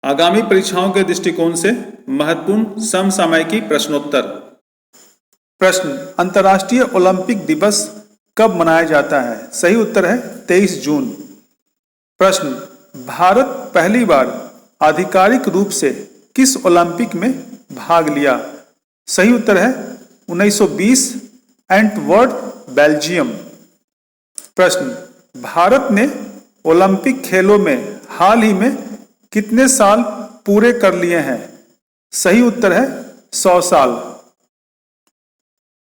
आगामी परीक्षाओं के दृष्टिकोण से महत्वपूर्ण समसामयिकी प्रश्नोत्तर। प्रश्न, अंतर्राष्ट्रीय ओलंपिक दिवस कब मनाया जाता है? सही उत्तर है 23 जून। प्रश्न, भारत पहली बार आधिकारिक रूप से किस ओलंपिक में भाग लिया? सही उत्तर है 1920 एंटवर्प, बेल्जियम। प्रश्न, भारत ने ओलंपिक खेलों में हाल ही में कितने साल पूरे कर लिए हैं? सही उत्तर है 100 साल।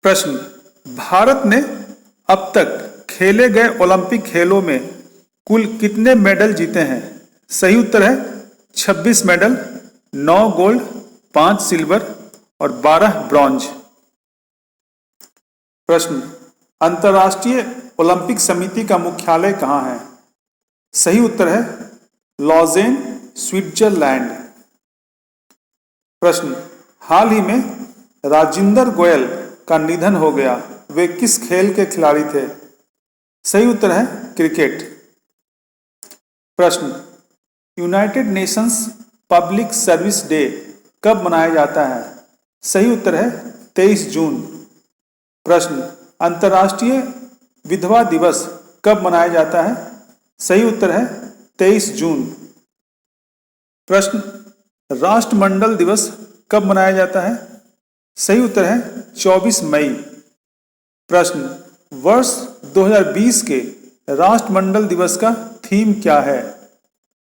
प्रश्न, भारत ने अब तक खेले गए ओलंपिक खेलों में कुल कितने मेडल जीते हैं? सही उत्तर है 26 मेडल, 9 गोल्ड, 5 सिल्वर और 12 ब्रॉन्ज। प्रश्न, अंतर्राष्ट्रीय ओलंपिक समिति का मुख्यालय कहाँ है? सही उत्तर है लॉजेन, स्विट्जरलैंड। प्रश्न, हाल ही में राजिंदर गोयल का निधन हो गया, वे किस खेल के खिलाड़ी थे? सही उत्तर है क्रिकेट। प्रश्न, United Nations public service day कब मनाया जाता है? सही उत्तर है 23 जून। प्रश्न, अंतर्राष्ट्रीय विधवा दिवस कब मनाया जाता है? सही उत्तर है 23 जून। प्रश्न, राष्ट्रमंडल दिवस कब मनाया जाता है? सही उत्तर है 24 मई। प्रश्न, वर्ष 2020 के राष्ट्रमंडल दिवस का थीम क्या है?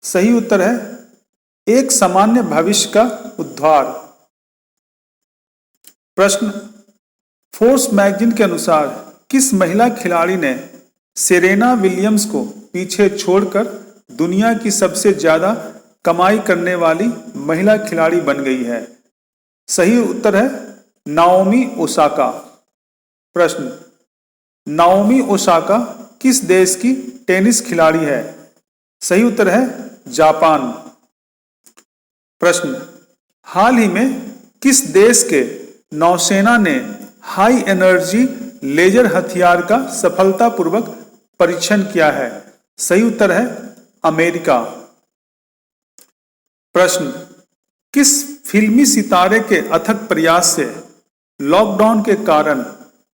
सही उत्तर है एक सामान्य भविष्य का उद्धार। प्रश्न, फोर्ब्स मैगजीन के अनुसार किस महिला खिलाड़ी ने सेरेना विलियम्स को पीछे छोड़कर दुनिया की सबसे ज्यादा कमाई करने वाली महिला खिलाड़ी बन गई है? सही उत्तर है नाओमी ओसाका। प्रश्न, नाओमी ओसाका किस देश की टेनिस खिलाड़ी है? सही उत्तर है जापान। प्रश्न, हाल ही में किस देश के नौसेना ने हाई एनर्जी लेजर हथियार का सफलतापूर्वक परीक्षण किया है? सही उत्तर है अमेरिका। प्रश्न, किस फिल्मी सितारे के अथक प्रयास से लॉकडाउन के कारण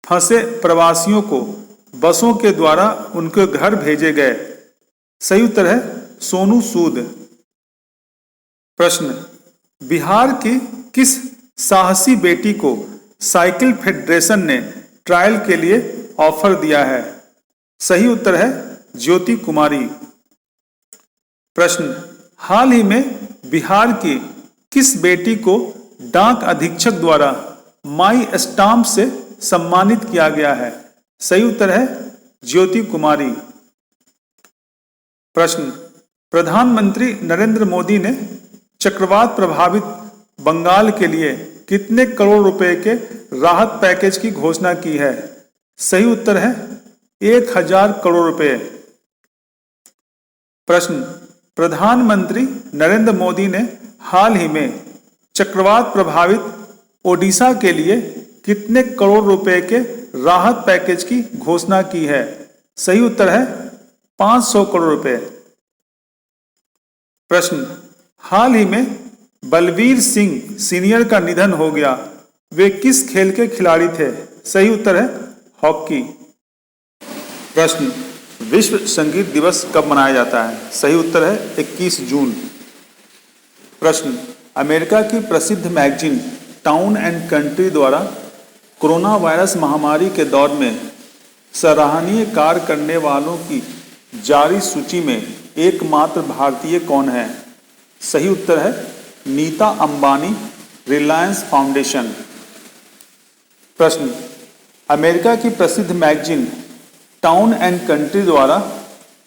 फंसे प्रवासियों को बसों के द्वारा उनके घर भेजे गए? सही उत्तर है सोनू सूद। प्रश्न, बिहार की किस साहसी बेटी को साइकिल फेडरेशन ने ट्रायल के लिए ऑफर दिया है? सही उत्तर है ज्योति कुमारी। प्रश्न, हाल ही में बिहार की किस बेटी को डाक अधीक्षक द्वारा माई स्टाम्प से सम्मानित किया गया है? सही उत्तर है ज्योति कुमारी। प्रश्न, प्रधानमंत्री नरेंद्र मोदी ने चक्रवात प्रभावित बंगाल के लिए कितने करोड़ रुपए के राहत पैकेज की घोषणा की है? सही उत्तर है 1000 करोड़ रुपए। प्रश्न, प्रधानमंत्री नरेंद्र मोदी ने हाल ही में चक्रवात प्रभावित ओडिशा के लिए कितने करोड़ रुपए के राहत पैकेज की घोषणा की है? सही उत्तर है 500 करोड़ रुपए। प्रश्न, हाल ही में बलवीर सिंह सीनियर का निधन हो गया, वे किस खेल के खिलाड़ी थे? सही उत्तर है हॉकी। प्रश्न, विश्व संगीत दिवस कब मनाया जाता है? सही उत्तर है 21 जून। प्रश्न, अमेरिका की प्रसिद्ध मैगजीन टाउन एंड कंट्री द्वारा कोरोना वायरस महामारी के दौर में सराहनीय कार्य करने वालों की जारी सूची में एकमात्र भारतीय कौन है? सही उत्तर है नीता अंबानी, रिलायंस फाउंडेशन। प्रश्न, अमेरिका की प्रसिद्ध मैगजीन टाउन एंड कंट्री द्वारा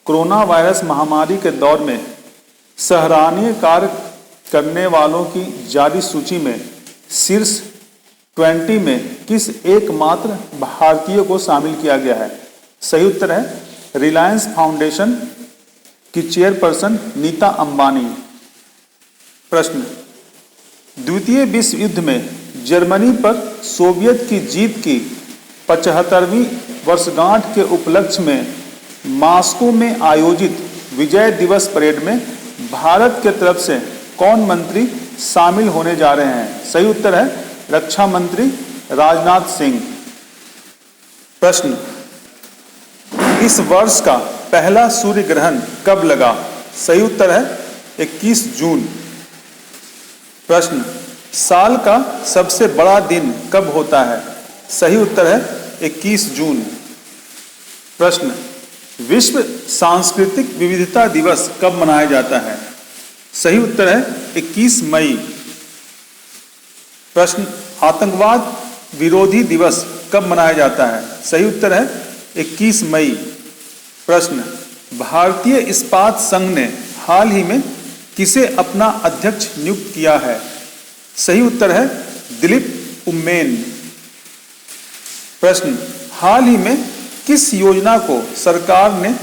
कोरोना वायरस महामारी के दौर में सराहनीय कार्य करने वालों की जारी सूची में शीर्ष 20 में किस एकमात्र भारतीय को शामिल किया गया है? सही उत्तर है रिलायंस फाउंडेशन की चेयरपर्सन नीता अंबानी। प्रश्न, द्वितीय विश्व युद्ध में जर्मनी पर सोवियत की जीत की 75वीं वर्षगांठ के उपलक्ष्य में मॉस्को में आयोजित विजय दिवस परेड में भारत के तरफ से कौन मंत्री शामिल होने जा रहे हैं? सही उत्तर है रक्षा मंत्री राजनाथ सिंह। प्रश्न, इस वर्ष का पहला सूर्य ग्रहण कब लगा? सही उत्तर है 21 जून। प्रश्न, साल का सबसे बड़ा दिन कब होता है? सही उत्तर है 21 जून। प्रश्न, विश्व सांस्कृतिक विविधता दिवस कब मनाया जाता है? सही उत्तर है 21 मई। प्रश्न, आतंकवाद विरोधी दिवस कब मनाया जाता है? सही उत्तर है 21 मई। प्रश्न, भारतीय इस्पात संघ ने हाल ही में किसे अपना अध्यक्ष नियुक्त किया है? सही उत्तर है दिलीप उम्मेन। प्रश्न, हाल ही में किस योजना को सरकार ने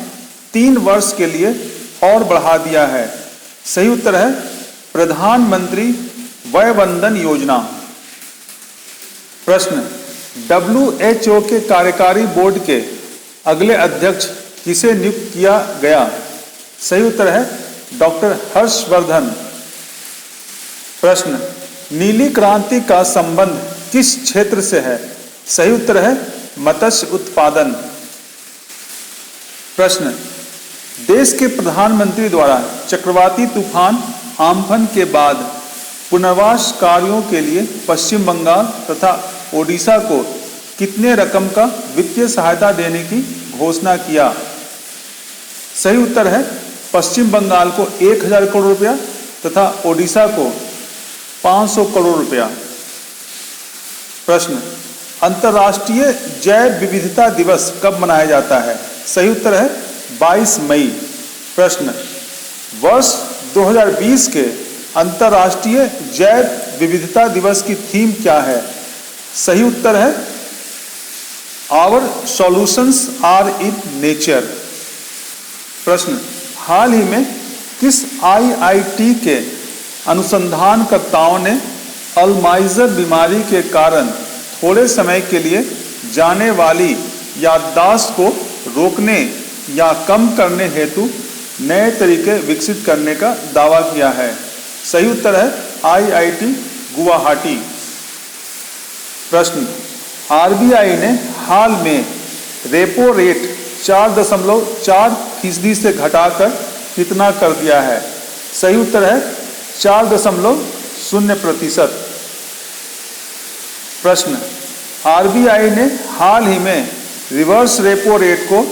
3 वर्ष के लिए और बढ़ा दिया है? सही उत्तर है प्रधानमंत्री वय वंदन योजना। प्रश्न, WHO के कार्यकारी बोर्ड के अगले अध्यक्ष किसे नियुक्त किया गया? सही उत्तर है डॉक्टर हर्षवर्धन। प्रश्न, नीली क्रांति का संबंध किस क्षेत्र से है? सही उत्तर है मत्स्य उत्पादन। प्रश्न, देश के प्रधानमंत्री द्वारा चक्रवाती तूफान आम्फन के बाद पुनर्वास कार्यों के लिए पश्चिम बंगाल तथा ओडिशा को कितने रकम का वित्तीय सहायता देने की घोषणा किया? सही उत्तर है पश्चिम बंगाल को 1000 करोड़ रुपया तथा ओडिशा को 500 करोड़ रुपया। प्रश्न, अंतर्राष्ट्रीय जैव विविधता दिवस कब मनाया जाता है? सही उत्तर है 22 मई। प्रश्न, वर्ष 2020 के अंतर्राष्ट्रीय जैव विविधता दिवस की थीम क्या है? सही उत्तर है our solutions are in nature. प्रश्न, हाल ही में किस IIT के अनुसंधानकर्ताओं ने अल्जाइमर बीमारी के कारण थोड़े समय के लिए जाने वाली याददाश्त को रोकने या कम करने हेतु नए तरीके विकसित करने का दावा किया है? सही उत्तर है IIT गुवाहाटी। प्रश्न, RBI ने हाल में रेपो रेट 4.4% से घटाकर कितना कर दिया है? सही उत्तर है 4.0%। प्रश्न, RBI ने हाल ही में रिवर्स रेपो रेट को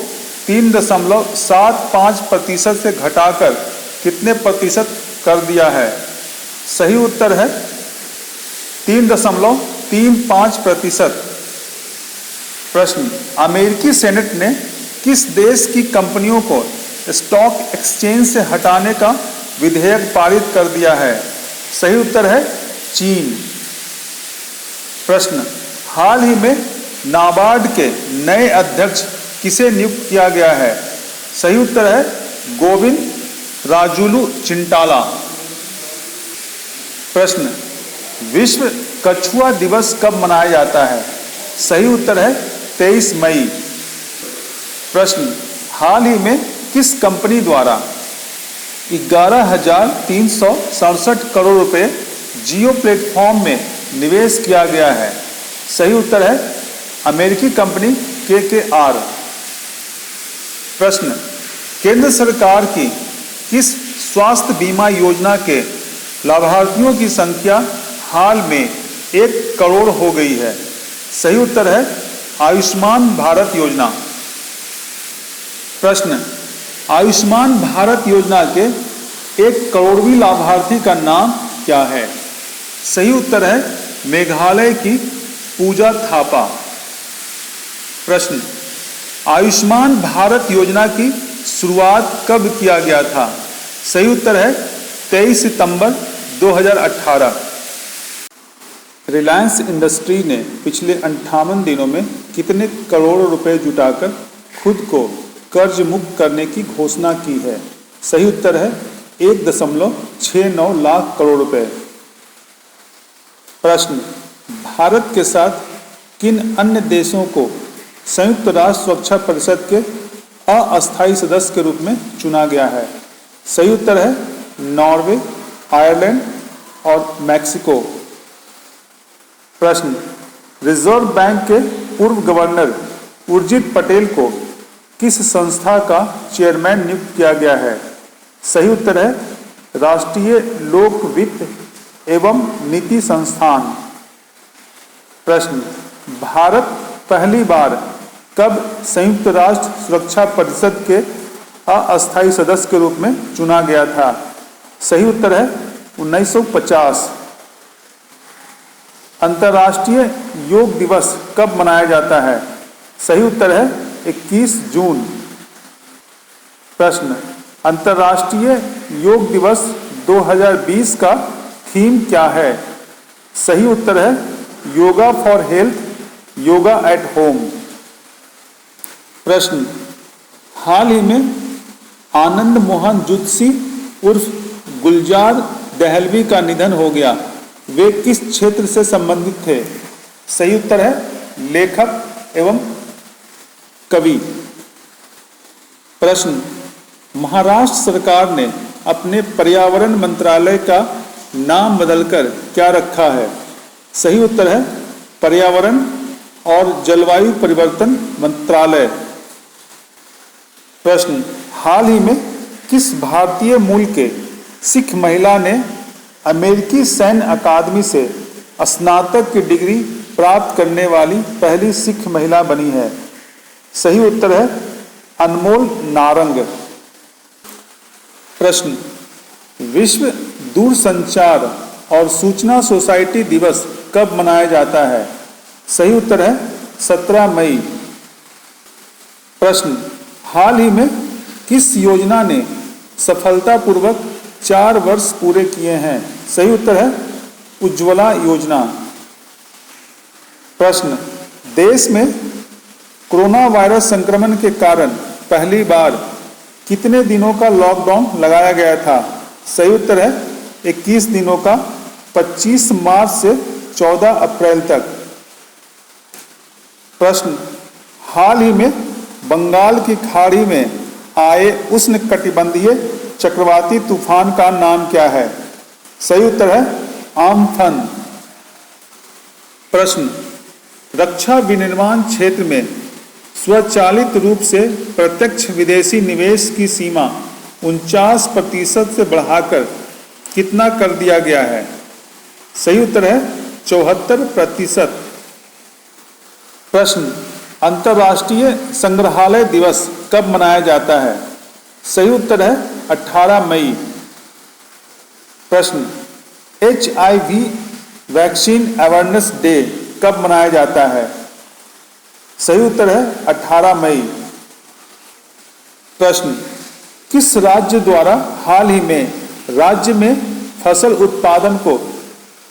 3.75% से घटाकर कितने प्रतिशत कर दिया है? सही उत्तर है 3.35%। प्रश्न, अमेरिकी सेनेट ने किस देश की कंपनियों को स्टॉक एक्सचेंज से हटाने का विधेयक पारित कर दिया है? सही उत्तर है चीन। प्रश्न, हाल ही में नाबार्ड के नए अध्यक्ष किसे नियुक्त किया गया है? सही उत्तर है गोविंद राजुलू चिंटाला। प्रश्न, विश्व कछुआ दिवस कब मनाया जाता है? सही उत्तर है 23 मई। प्रश्न, हाल ही में किस कंपनी द्वारा 11,367 करोड़ रुपए जियो प्लेटफॉर्म में निवेश किया गया है? सही उत्तर है अमेरिकी कंपनी KKR। प्रश्न, केंद्र सरकार की किस स्वास्थ्य बीमा योजना के लाभार्थियों की संख्या हाल में 1 करोड़ हो गई है? सही उत्तर है आयुष्मान भारत योजना। प्रश्न, आयुष्मान भारत योजना के 1 करोड़वीं लाभार्थी का नाम क्या है? सही उत्तर है मेघालय की पूजा थापा। प्रश्न, आयुष्मान भारत योजना की शुरुआत कब किया गया था? सही उत्तर है 23 सितंबर 2018। रिलायंस इंडस्ट्री ने पिछले 58 दिनों में कितने करोड़ रुपए जुटाकर खुद को कर्ज मुक्त करने की घोषणा की है? सही उत्तर है 1.69 लाख करोड़ रुपए। प्रश्न, भारत के साथ किन अन्य देशों को संयुक्त राष्ट्र सुरक्षा परिषद के अस्थायी सदस्य के रूप में चुना गया है? सही उत्तर है नॉर्वे, आयरलैंड और मैक्सिको। प्रश्न, रिजर्व बैंक के पूर्व गवर्नर उर्जित पटेल को किस संस्था का चेयरमैन नियुक्त किया गया है? सही उत्तर है राष्ट्रीय लोक वित्त एवं नीति संस्थान। प्रश्न, भारत पहली बार कब संयुक्त राष्ट्र सुरक्षा परिषद के अस्थायी सदस्य के रूप में चुना गया था? सही उत्तर है 1950। अंतर्राष्ट्रीय योग दिवस कब मनाया जाता है? सही उत्तर है 21 जून। प्रश्न, अंतर्राष्ट्रीय योग दिवस 2020 का थीम क्या है? सही उत्तर है yoga for health, yoga at home. प्रश्न, हाल ही में आनंद मोहन जुत्सी उर्फ गुलजार दहलवी का निधन हो गया, वे किस क्षेत्र से संबंधित थे? सही उत्तर है लेखक एवं कवि। प्रश्न, महाराष्ट्र सरकार ने अपने पर्यावरण मंत्रालय का नाम बदलकर क्या रखा है? सही उत्तर है पर्यावरण और जलवायु परिवर्तन मंत्रालय। प्रश्न, हाल ही में किस भारतीय मूल के सिख महिला ने अमेरिकी सैन्य अकादमी से स्नातक की डिग्री प्राप्त करने वाली पहली सिख महिला बनी है? सही उत्तर है अनमोल नारंग। प्रश्न, विश्व दूरसंचार और सूचना सोसाइटी दिवस कब मनाया जाता है? सही उत्तर है 17 मई। प्रश्न, हाल ही में किस योजना ने सफलतापूर्वक 4 वर्ष पूरे किए हैं? सही उत्तर है उज्ज्वला योजना। प्रश्न, देश में कोरोना वायरस संक्रमण के कारण पहली बार कितने दिनों का लॉकडाउन लगाया गया था? सही उत्तर है 21 दिनों का, 25 मार्च से 14 अप्रैल तक। प्रश्न, हाल ही में बंगाल की खाड़ी में आए उष्णकटिबंधीय चक्रवाती तूफान का नाम क्या है? सही उत्तर है आम्फन। प्रश्न, रक्षा विनिर्माण क्षेत्र में स्वचालित रूप से प्रत्यक्ष विदेशी निवेश की सीमा 49% से बढ़ाकर कितना कर दिया गया है? सही उत्तर है 74%। प्रश्न, अंतर्राष्ट्रीय संग्रहालय दिवस कब मनाया जाता है? सही उत्तर है 18 मई। प्रश्न, HIV वैक्सीन अवेयरनेस डे कब मनाया जाता है? सही उत्तर है 18 मई। प्रश्न, किस राज्य द्वारा हाल ही में राज्य में फसल उत्पादन को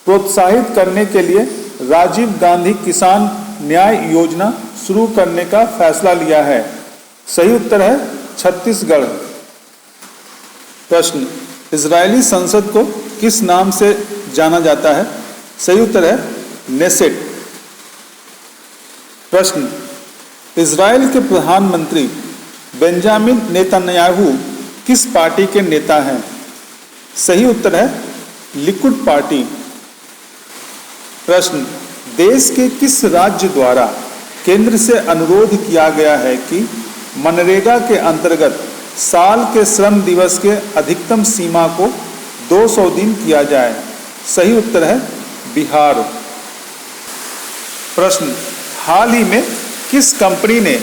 प्रोत्साहित करने के लिए राजीव गांधी किसान न्याय योजना शुरू करने का फैसला लिया है? सही उत्तर है छत्तीसगढ़। प्रश्न, इजरायली संसद को किस नाम से जाना जाता है? सही उत्तर है नेसेट। प्रश्न, इजरायल के प्रधानमंत्री बेंजामिन नेतन्याहू किस पार्टी के नेता हैं? सही उत्तर है लिकुड पार्टी। प्रश्न, देश के किस राज्य द्वारा केंद्र से अनुरोध किया गया है कि मनरेगा के अंतर्गत साल के श्रम दिवस के अधिकतम सीमा को 200 दिन किया जाए? सही उत्तर है बिहार। प्रश्न, हाल ही में किस कंपनी ने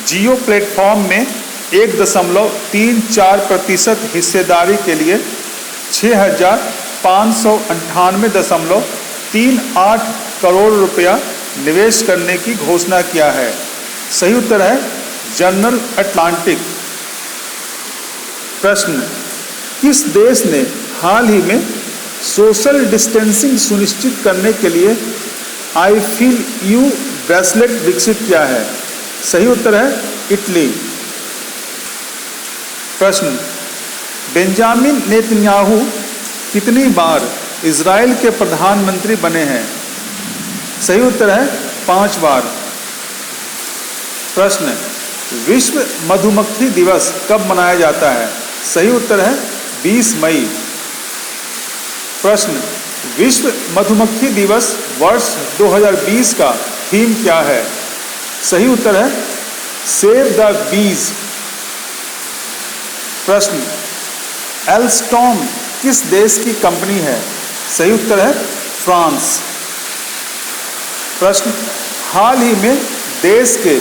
जियो प्लेटफॉर्म में 1.34% हिस्सेदारी के लिए 6,598.38 करोड़ रुपया निवेश करने की घोषणा किया है? सही उत्तर है जनरल अटलांटिक। प्रश्न, किस देश ने हाल ही में सोशल डिस्टेंसिंग सुनिश्चित करने के लिए आई फील यू ब्रेसलेट विकसित किया है? सही उत्तर है इटली। प्रश्न, बेंजामिन नेतन्याहू कितनी बार इजराइल के प्रधानमंत्री बने हैं? सही उत्तर है 5 बार। प्रश्न, विश्व मधुमक्खी दिवस कब मनाया जाता है? सही उत्तर है 20 मई। प्रश्न, विश्व मधुमक्खी दिवस वर्ष 2020 का थीम क्या है? सही उत्तर है सेव द बीज। प्रश्न, एल्स्टॉम किस देश की कंपनी है? सही उत्तर है फ्रांस। प्रश्न, हाल ही में देश के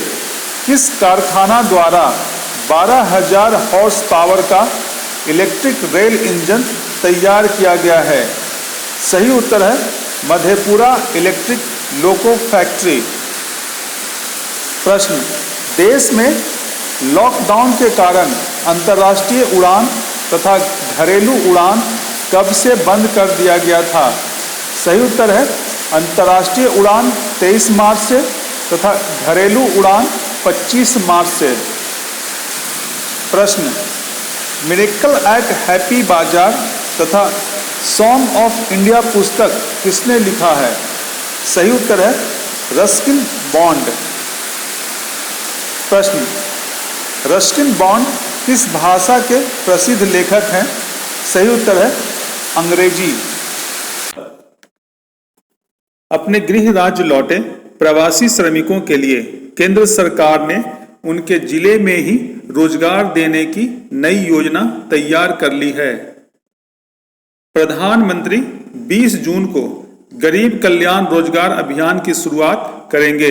किस कारखाना द्वारा 12,000 हॉर्स पावर का इलेक्ट्रिक रेल इंजन तैयार किया गया है? सही उत्तर है मधेपुरा इलेक्ट्रिक लोको फैक्ट्री। प्रश्न, देश में लॉकडाउन के कारण अंतर्राष्ट्रीय उड़ान तथा घरेलू उड़ान कब से बंद कर दिया गया था? सही उत्तर है अंतर्राष्ट्रीय उड़ान 23 मार्च से तथा घरेलू उड़ान 25 मार्च से। प्रश्न, मिरेकल एट हैप्पी बाजार तथा सॉन्ग ऑफ इंडिया पुस्तक किसने लिखा है? सही उत्तर है रस्किन बॉन्ड। प्रश्न, रस्किन बॉन्ड किस भाषा के प्रसिद्ध लेखक हैं? सही उत्तर है अंग्रेजी। अपने गृह राज्य लौटे प्रवासी श्रमिकों के लिए केंद्र सरकार ने उनके जिले में ही रोजगार देने की नई योजना तैयार कर ली है। प्रधानमंत्री 20 जून को गरीब कल्याण रोजगार अभियान की शुरुआत करेंगे।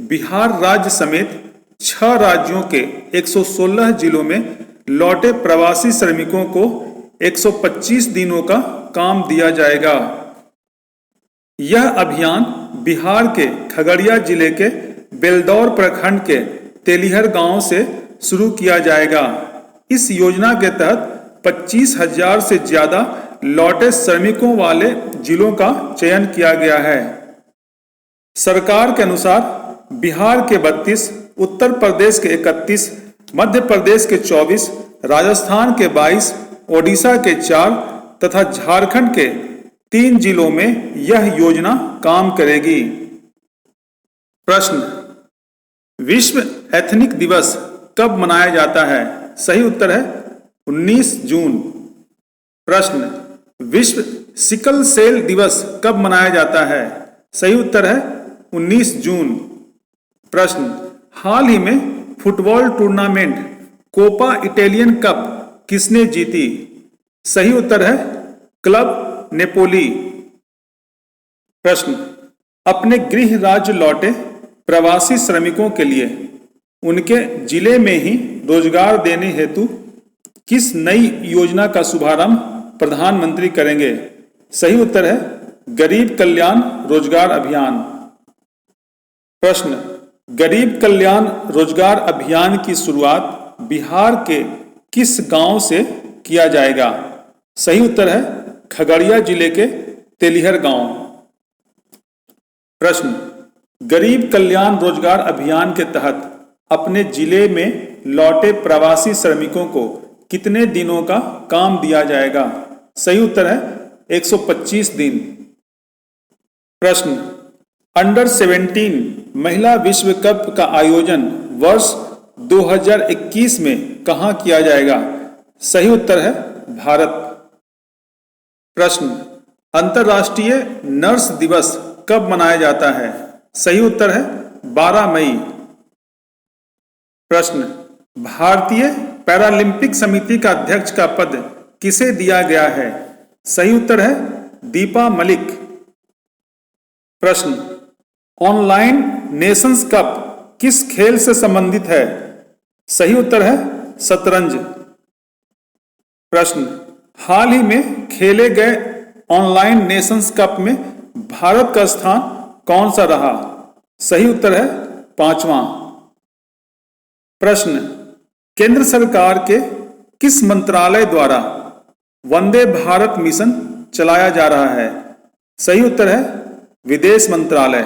बिहार राज्य समेत 6 राज्यों के 116 जिलों में लौटे प्रवासी श्रमिकों को 125 दिनों का काम दिया जाएगा। यह अभियान बिहार के खगड़िया जिले के बेलदौर प्रखंड के तेलिहर गांव से शुरू किया जाएगा। इस योजना के तहत 25,000 से ज्यादा लौटे श्रमिकों वाले जिलों का चयन किया गया है। सरकार के अनुसार बिहार के 32, उत्तर प्रदेश के 31, मध्य प्रदेश के 24, राजस्थान के 22, ओडिशा के 4 तथा झारखंड के 3 जिलों में यह योजना काम करेगी। प्रश्न, विश्व एथनिक दिवस कब मनाया जाता है? सही उत्तर है 19 जून। प्रश्न, विश्व सिकल सेल दिवस कब मनाया जाता है? सही उत्तर है 19 जून। प्रश्न, हाल ही में football tournament Coppa Italian cup किसने जीती? सही उत्तर है क्लब नेपोली। प्रश्न, अपने गृह राज्य लौटे प्रवासी श्रमिकों के लिए उनके जिले में ही रोजगार देने हेतु किस नई योजना का शुभारंभ प्रधानमंत्री करेंगे? सही उत्तर है गरीब कल्याण रोजगार अभियान। प्रश्न, गरीब कल्याण रोजगार अभियान की शुरुआत बिहार के किस गांव से किया जाएगा? सही उत्तर है खगड़िया जिले के तेलिहर गांव। प्रश्न, गरीब कल्याण रोजगार अभियान के तहत अपने जिले में लौटे प्रवासी श्रमिकों को कितने दिनों का काम दिया जाएगा? सही उत्तर है 125 दिन। प्रश्न, अंडर 17 महिला विश्व कप का आयोजन वर्ष 2021 में कहां किया जाएगा? सही उत्तर है भारत। प्रश्न, अंतर्राष्ट्रीय नर्स दिवस कब मनाया जाता है? सही उत्तर है 12 मई। प्रश्न, भारतीय पैरालंपिक समिति का अध्यक्ष का पद किसे दिया गया है? सही उत्तर है दीपा मलिक। प्रश्न, ऑनलाइन नेशंस कप किस खेल से संबंधित है? सही उत्तर है शतरंज। प्रश्न, हाल ही में खेले गए ऑनलाइन नेशंस कप में भारत का स्थान कौन सा रहा? सही उत्तर है 5वां। प्रश्न, केंद्र सरकार के किस मंत्रालय द्वारा वंदे भारत मिशन चलाया जा रहा है? सही उत्तर है विदेश मंत्रालय।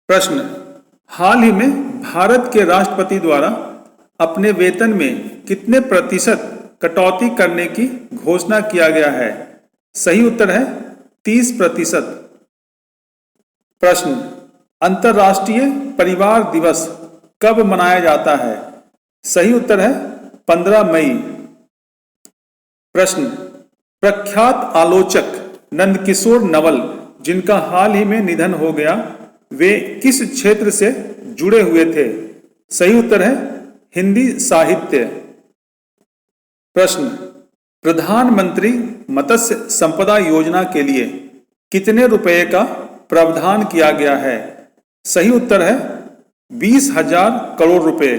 प्रश्न, हाल ही में भारत के राष्ट्रपति द्वारा अपने वेतन में कितने प्रतिशत कटौती करने की घोषणा किया गया है? सही उत्तर है 30%। प्रश्न, अंतर्राष्ट्रीय परिवार दिवस कब मनाया जाता है? सही उत्तर है 15 मई। प्रश्न, प्रख्यात आलोचक नंदकिशोर नवल, जिनका हाल ही में निधन हो गया, वे किस क्षेत्र से जुड़े हुए थे? सही उत्तर है हिंदी साहित्य। प्रश्न, प्रधानमंत्री मत्स्य संपदा योजना के लिए कितने रुपए का प्रावधान किया गया है? सही उत्तर है 20,000 करोड़ रुपए।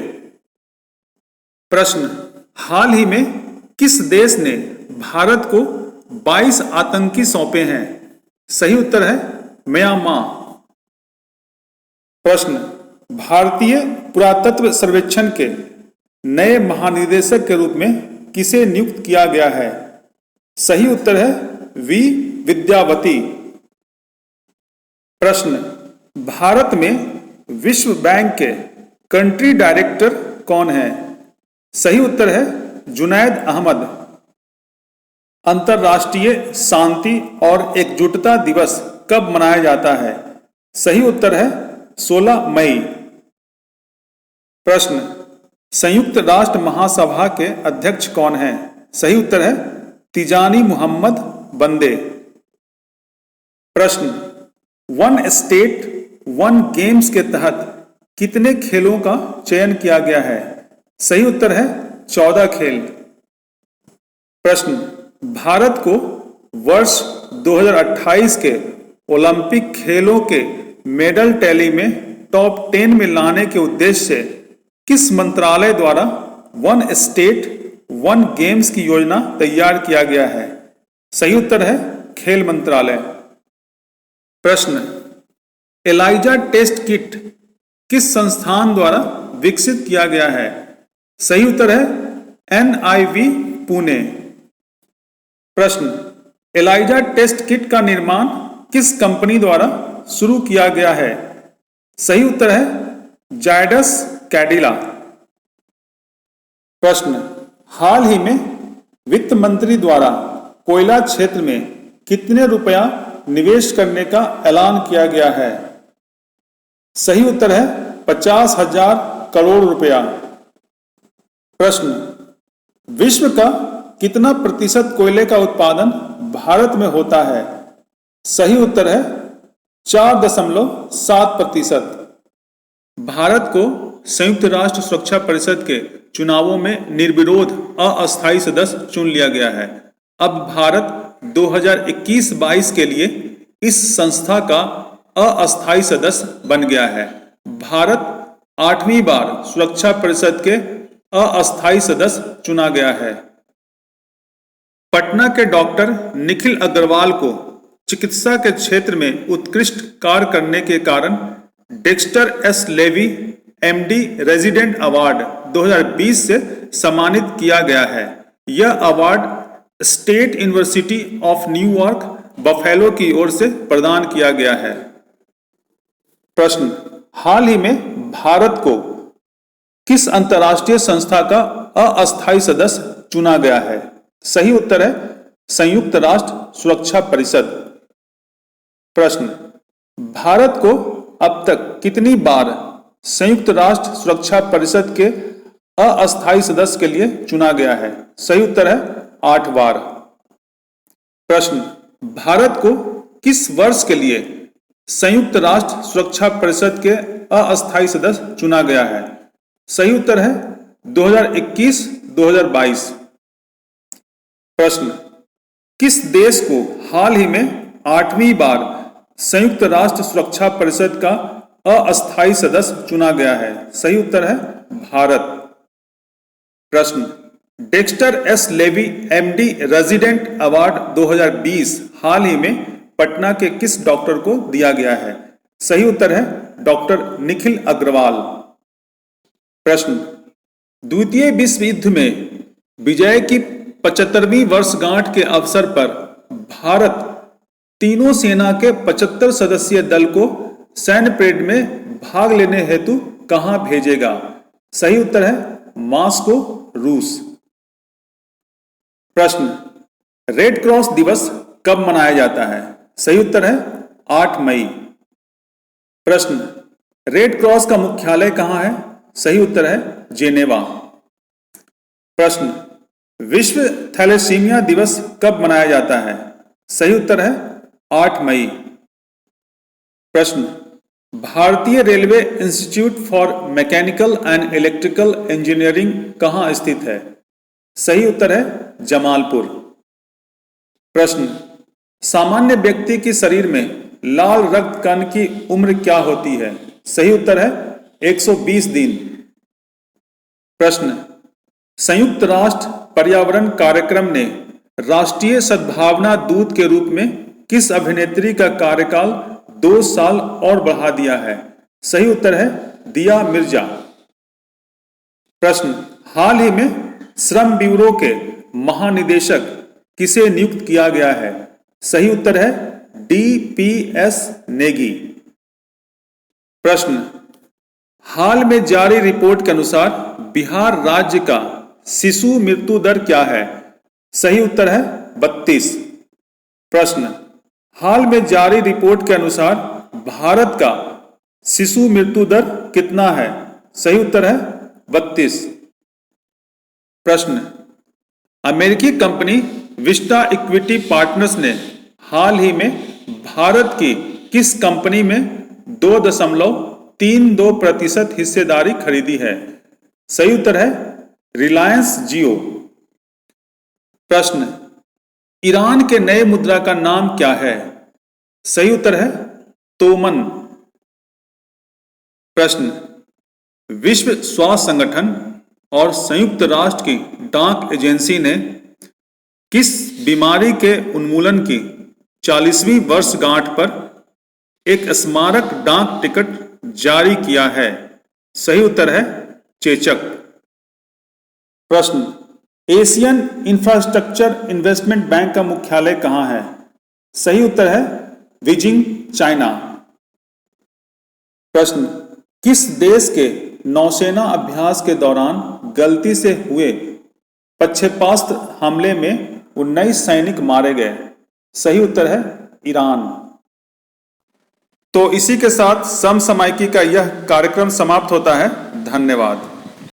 प्रश्न, हाल ही में किस देश ने भारत को 22 आतंकी सौंपे हैं? सही उत्तर है म्यांमार। प्रश्न, भारतीय पुरातत्व सर्वेक्षण के नए महानिदेशक के रूप में किसे नियुक्त किया गया है? सही उत्तर है वी विद्यावती। प्रश्न, भारत में विश्व बैंक के कंट्री डायरेक्टर कौन है? सही उत्तर है जुनैद अहमद। अंतर्राष्ट्रीय शांति और एकजुटता दिवस कब मनाया जाता है? सही उत्तर है 16 मई। प्रश्न, संयुक्त राष्ट्र महासभा के अध्यक्ष कौन हैं? सही उत्तर है तिजानी मोहम्मद बंदे। प्रश्न, वन स्टेट वन गेम्स के तहत कितने खेलों का चयन किया गया है? सही उत्तर है 14 खेल। प्रश्न, भारत को वर्ष 2028 के ओलंपिक खेलों के मेडल टैली में टॉप 10 में लाने के उद्देश्य से किस मंत्रालय द्वारा वन स्टेट वन गेम्स की योजना तैयार किया गया है? सही उत्तर है खेल मंत्रालय। प्रश्न, एलाइजा टेस्ट किट किस संस्थान द्वारा विकसित किया गया है? सही उत्तर है NIV पुणे। प्रश्न, एलाइजा टेस्ट किट का निर्माण किस कंपनी द्वारा शुरू किया गया है? सही उत्तर है जायडस कैडिला। प्रश्न, हाल ही में वित्त मंत्री द्वारा कोयला क्षेत्र में कितने रुपया निवेश करने का ऐलान किया गया है? सही उत्तर है 50,000 करोड़ रुपया। प्रश्न, विश्व का कितना प्रतिशत कोयले का उत्पादन भारत में होता है? सही उत्तर है 4.7%। भारत को संयुक्त राष्ट्र सुरक्षा परिषद के चुनावों में निर्विरोध अस्थायी सदस्य चुन लिया गया है। अब भारत 2021-22 के लिए इस संस्था का अस्थायी सदस्य बन गया है। भारत 8वीं बार सुरक्षा परिषद के अस्थायी सदस्य चुना गया है। पटना के डॉक्टर निखिल अग्रवाल को चिकित्सा के क्षेत्र में उत्कृष्ट कार्य करने के कारण Dexter S Levy MD resident award 2020 से सम्मानित किया गया है। यह award state university of New York Buffalo की ओर से प्रदान किया गया है। प्रश्न, हाल ही में भारत को किस अंतर्राष्ट्रीय संस्था का अस्थायी सदस्य चुना गया है? सही उत्तर है संयुक्त राष्ट्र सुरक्षा परिषद। प्रश्न, भारत को अब तक कितनी बार संयुक्त राष्ट्र सुरक्षा परिषद के अस्थायी सदस्य के लिए चुना गया है? सही उत्तर है 8 बार। प्रश्न, भारत को किस वर्ष के लिए संयुक्त राष्ट्र सुरक्षा परिषद के अस्थायी सदस्य चुना गया है? सही उत्तर है 2021-2022। प्रश्न, किस देश को हाल ही में 8वीं बार संयुक्त राष्ट्र सुरक्षा परिषद का अस्थायी सदस्य चुना गया है? सही उत्तर है भारत। प्रश्न, Dexter S Levy MD resident award 2020 हाल ही में पटना के किस डॉक्टर को दिया गया है? सही उत्तर है डॉक्टर निखिल अग्रवाल। प्रश्न, द्वितीय विश्व युद्ध में विजय की 75वीं वर्षगांठ के अवसर पर भारत तीनों सेना के 75 सदस्यीय दल को सैन्य परेड में भाग लेने हेतु कहां भेजेगा? सही उत्तर है मॉस्को, रूस। प्रश्न, रेड क्रॉस दिवस कब मनाया जाता है? सही उत्तर है 8 मई। प्रश्न, रेड क्रॉस का मुख्यालय कहां है? सही उत्तर है जेनेवा। प्रश्न, विश्व थैलेसीमिया दिवस कब मनाया जाता है? सही उत्तर है 8 मई। प्रश्न, भारतीय railway institute for mechanical and electrical engineering कहाँ स्थित है? सही उत्तर है जमालपुर। प्रश्न, सामान्य व्यक्ति के शरीर में लाल रक्त कण की उम्र क्या होती है? सही उत्तर है 120 दिन। प्रश्न, संयुक्त राष्ट्र पर्यावरण कार्यक्रम ने राष्ट्रीय सद्भावना दूत के रूप में किस अभिनेत्री का कार्यकाल 2 साल और बढ़ा दिया है? सही उत्तर है दिया मिर्जा। प्रश्न, हाल ही में श्रम ब्यूरो के महानिदेशक किसे नियुक्त किया गया है? सही उत्तर है DPS नेगी। प्रश्न, हाल में जारी रिपोर्ट के अनुसार बिहार राज्य का शिशु मृत्यु दर क्या है? सही उत्तर है 32। प्रश्न, हाल में जारी रिपोर्ट के अनुसार भारत का शिशु मृत्यु दर कितना है? सही उत्तर है 32। प्रश्न, अमेरिकी कंपनी विस्टा इक्विटी पार्टनर्स ने हाल ही में भारत की किस कंपनी में 2.32% हिस्सेदारी खरीदी है? सही उत्तर है रिलायंस जियो। प्रश्न, ईरान के नए मुद्रा का नाम क्या है? सही उत्तर है तोमन। प्रश्न, विश्व स्वास्थ्य संगठन और संयुक्त राष्ट्र की डाक एजेंसी ने किस बीमारी के उन्मूलन की 40वीं वर्षगांठ पर एक स्मारक डाक टिकट जारी किया है? सही उत्तर है चेचक। प्रश्न, एशियन इंफ्रास्ट्रक्चर इन्वेस्टमेंट बैंक का मुख्यालय कहां है? सही उत्तर है बीजिंग, चाइना। प्रश्न, किस देश के नौसेना अभ्यास के दौरान गलती से हुए प्रक्षेपास्त्र हमले में 19 सैनिक मारे गए? सही उत्तर है ईरान। तो इसी के साथ समसामयिकी का यह कार्यक्रम समाप्त होता है। धन्यवाद।